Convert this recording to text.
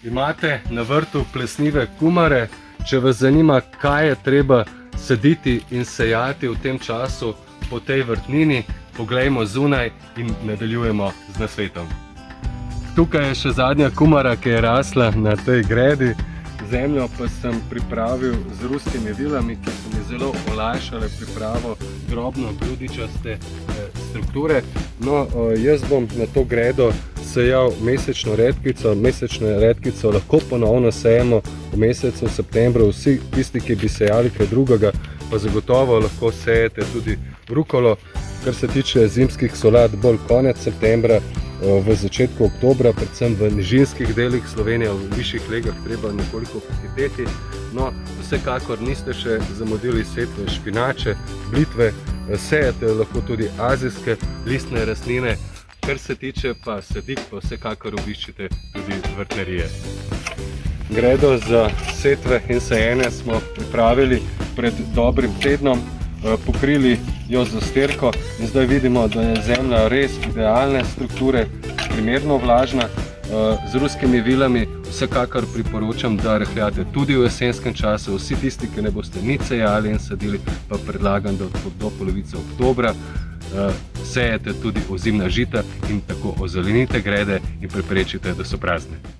Imate na vrtu plesnive kumare, če vas zanima, kaj je treba saditi in sejati v tem času po tej vrtnini, poglejmo zunaj in nadaljujemo z nasvetom. Tukaj je še zadnja kumara, ki je rasla na tej gredi. Zemljo pa sem pripravil z ruskimi vilami, ki so mi zelo olajšale pripravo drobno grudičaste strukture. No, jaz bom na to gredo sejal mesečno redkvico. Mesečno redkvico lahko ponovno sejemo v mesecu septembru. Vsi tisti, ki bi sejali kaj drugega, pa zagotovo lahko sejete tudi rukolo. Kar se tiče zimskih solat, bolj konec septembra, v začetku oktobra, predvsem v nižinskih delih Slovenije, v višjih legah treba nekoliko pohiteti. No, vsekakor niste še zamudili setve špinače, blitve, sejate lahko tudi azijske listne rastline. Kar se tiče pa sadik, pa vsekakor obiščite tudi vrtnarije. Gredo za setve in sajenje smo pripravili pred dobrim tednom, pokrili jo z zastirko in zdaj vidimo, da je zemlja res idealne strukture, primerno vlažna. Z ruskimi vilami vsekakor priporočam, da rahljate tudi v jesenskem času. Vsi tisti, ki ne boste nič sejali in sadili, pa predlagam, da do polovice oktobra sejete tudi ozimna žita in tako ozelenite grede in preprečite, da so prazne.